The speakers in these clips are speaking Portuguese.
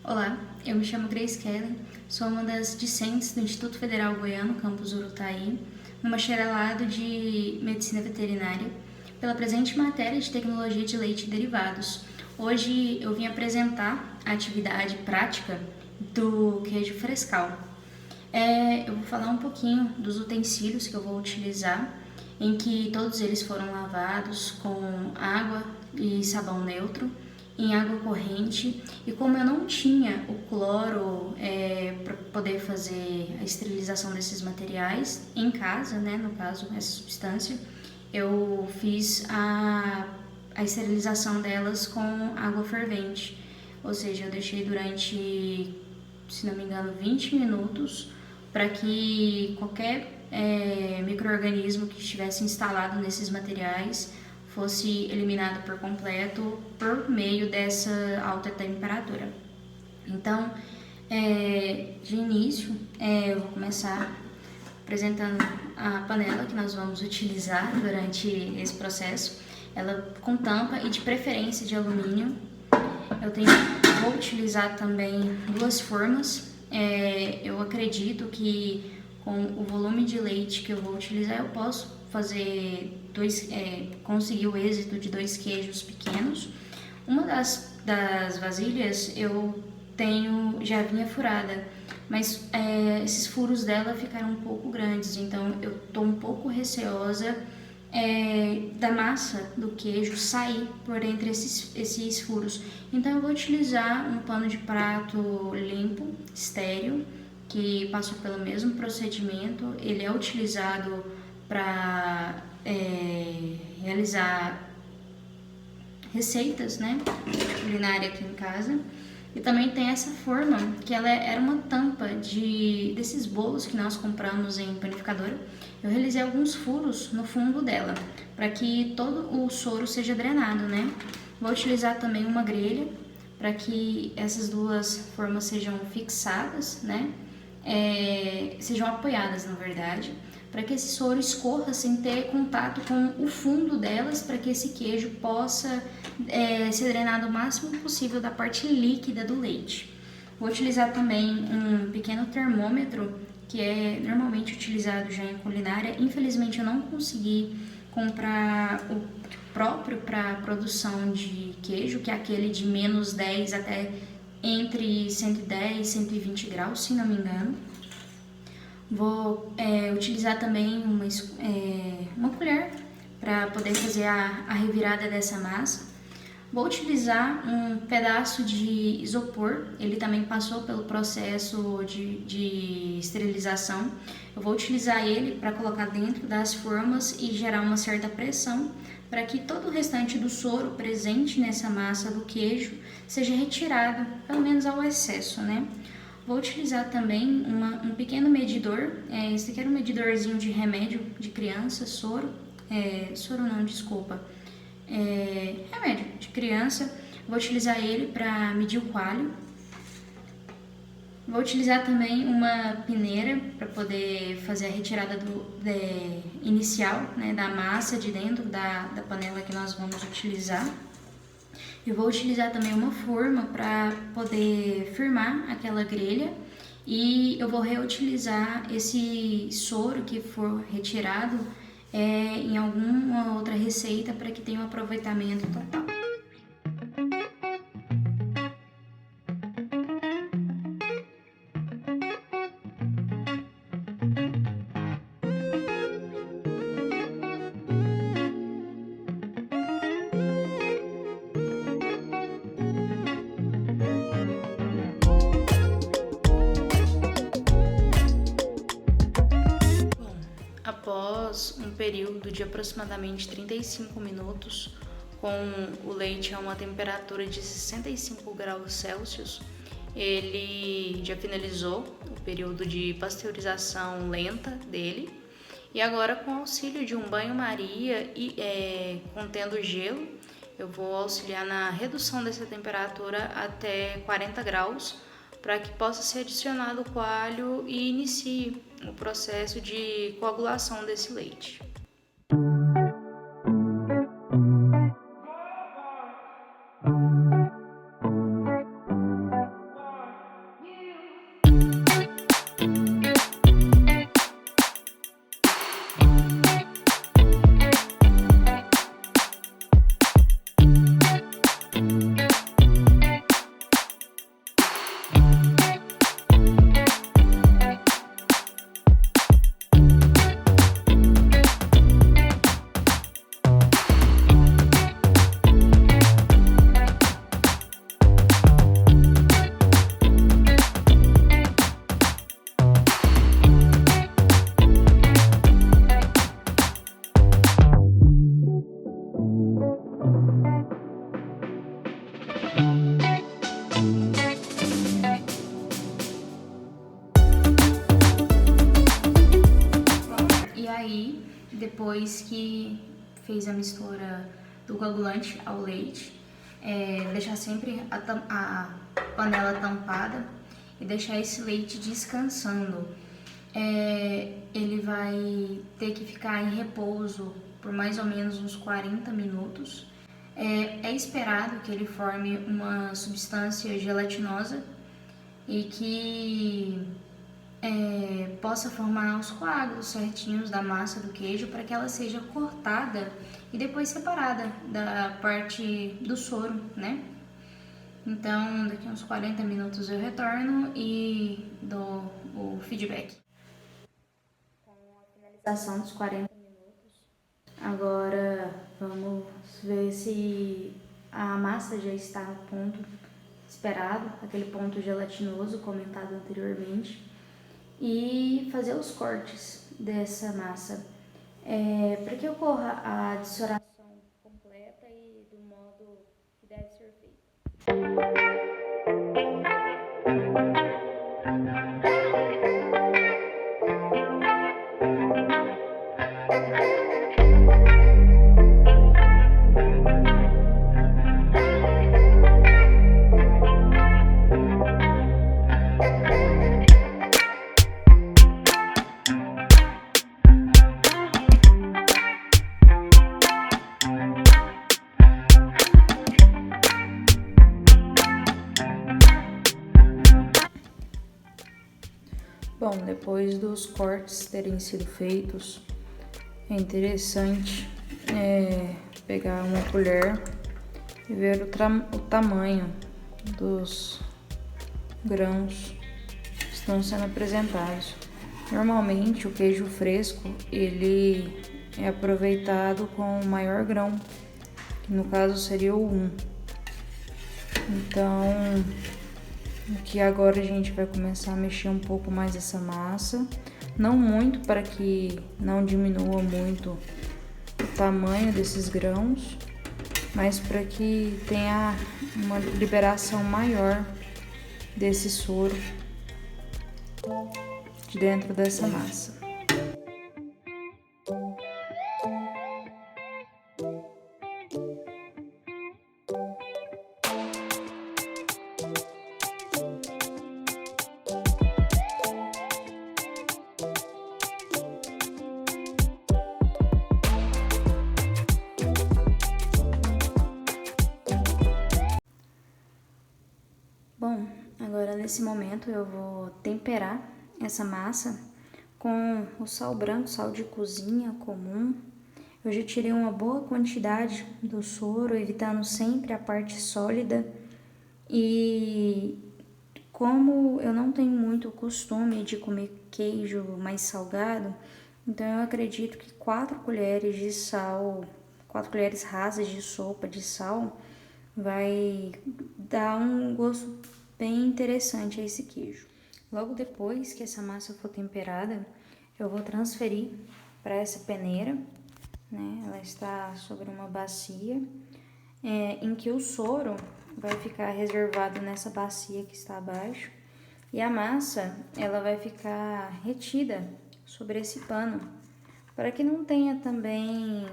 Olá, eu me chamo Grace Kellen, sou uma das discentes do Instituto Federal Goiano, campus Urutaí, no bacharelado de Medicina Veterinária, pela presente matéria de Tecnologia de Leite e Derivados. Hoje eu vim apresentar a atividade prática do queijo frescal. Eu vou falar um pouquinho dos utensílios que eu vou utilizar, em que todos eles foram lavados com água e sabão neutro, em água corrente, e como eu não tinha o cloro para poder fazer a esterilização desses materiais em casa, né, no caso essa substância, eu fiz a esterilização delas com água fervente, ou seja, eu deixei durante, se não me engano, 20 minutos para que qualquer micro-organismo que estivesse instalado nesses materiais fosse eliminado por completo por meio dessa alta temperatura. Então, de início, eu vou começar apresentando a panela que nós vamos utilizar durante esse processo. Ela com tampa e de preferência de alumínio. Vou utilizar também 2 formas. Eu acredito que com o volume de leite que eu vou utilizar, eu posso fazer conseguir o êxito de 2 queijos pequenos. Uma das vasilhas eu já vinha furada, mas esses furos dela ficaram um pouco grandes, então eu estou um pouco receosa da massa do queijo sair por entre esses furos. Então eu vou utilizar um pano de prato limpo, estéril, que passou pelo mesmo procedimento. Ele é utilizado para realizar receitas, né, culinária aqui em casa. E também tem essa forma, que ela era uma tampa desses bolos que nós compramos em panificadora. Eu realizei alguns furos no fundo dela, para que todo o soro seja drenado, né. Vou utilizar também uma grelha, para que essas 2 formas sejam fixadas, né, sejam apoiadas, na verdade, para que esse soro escorra sem ter contato com o fundo delas, para que esse queijo possa ser drenado o máximo possível da parte líquida do leite. Vou utilizar também um pequeno termômetro, que é normalmente utilizado já em culinária. Infelizmente eu não consegui comprar o próprio para produção de queijo, que é aquele de menos 10 até entre 110 e 120 graus, se não me engano. Vou utilizar também uma colher para poder fazer a revirada dessa massa. Vou utilizar um pedaço de isopor, ele também passou pelo processo de esterilização. Eu vou utilizar ele para colocar dentro das formas e gerar uma certa pressão para que todo o restante do soro presente nessa massa do queijo seja retirado, pelo menos ao excesso, né? Vou utilizar também um pequeno medidor. Esse aqui era um medidorzinho de remédio de criança, remédio de criança. Vou utilizar ele para medir o coalho. Vou utilizar também uma peneira para poder fazer a retirada inicial, né, da massa de dentro da panela que nós vamos utilizar. Eu vou utilizar também uma forma para poder firmar aquela grelha, e eu vou reutilizar esse soro que for retirado em alguma outra receita para que tenha um aproveitamento total. Após um período de aproximadamente 35 minutos, com o leite a uma temperatura de 65 graus Celsius, ele já finalizou o período de pasteurização lenta dele, e agora, com o auxílio de um banho-maria e contendo gelo, eu vou auxiliar na redução dessa temperatura até 40 graus, para que possa ser adicionado o coalho e inicie o processo de coagulação desse leite. E aí, depois que fez a mistura do coagulante ao leite, deixar sempre a panela tampada e deixar esse leite descansando. Ele vai ter que ficar em repouso por mais ou menos uns 40 minutos. É esperado que ele forme uma substância gelatinosa e que possa formar os coágulos certinhos da massa do queijo para que ela seja cortada e depois separada da parte do soro, né? Então, daqui a uns 40 minutos eu retorno e dou o feedback. Com a finalização dos 40 minutos, agora vamos ver se a massa já está no ponto esperado, aquele ponto gelatinoso comentado anteriormente, e fazer os cortes dessa massa para que ocorra a dessoração completa e do modo que deve ser feito. Bom, depois dos cortes terem sido feitos, é interessante pegar uma colher e ver o tamanho dos grãos que estão sendo apresentados. Normalmente o queijo fresco ele é aproveitado com o maior grão, que no caso seria o 1. Então, aqui agora a gente vai começar a mexer um pouco mais essa massa, não muito para que não diminua muito o tamanho desses grãos, mas para que tenha uma liberação maior desse soro de dentro dessa massa. Bom, agora nesse momento eu vou temperar essa massa com o sal branco, sal de cozinha comum. Eu já tirei uma boa quantidade do soro, evitando sempre a parte sólida. E como eu não tenho muito costume de comer queijo mais salgado, então eu acredito que 4 colheres de sal, 4 colheres rasas de sopa de sal, vai dar um gosto bem interessante a esse queijo. Logo depois que essa massa for temperada, eu vou transferir para essa peneira, né? Ela está sobre uma bacia, em que o soro vai ficar reservado nessa bacia que está abaixo, e a massa ela vai ficar retida sobre esse pano, para que não tenha também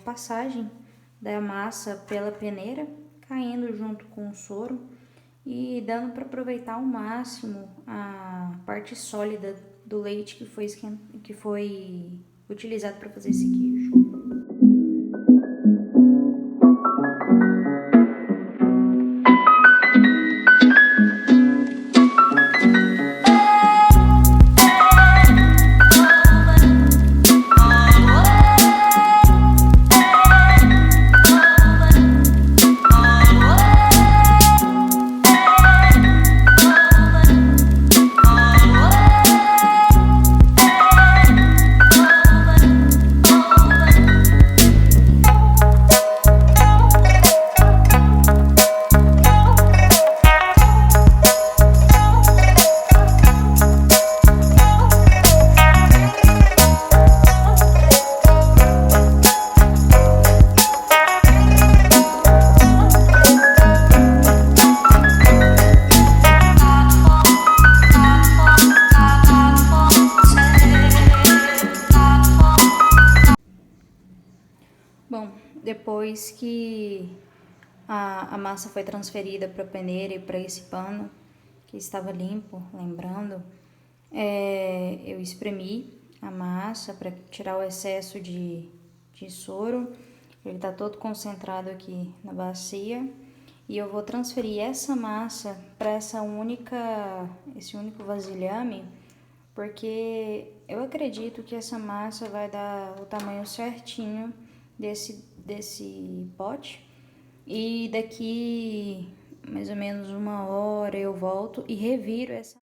passagem da massa pela peneira, caindo junto com o soro e dando para aproveitar ao máximo a parte sólida do leite que foi utilizado para fazer esse queijo. A massa foi transferida para a peneira e para esse pano, que estava limpo, lembrando. Eu espremi a massa para tirar o excesso de soro. Ele está todo concentrado aqui na bacia. E eu vou transferir essa massa para esse único vasilhame, porque eu acredito que essa massa vai dar o tamanho certinho desse pote. E daqui mais ou menos 1 hora eu volto e reviro essa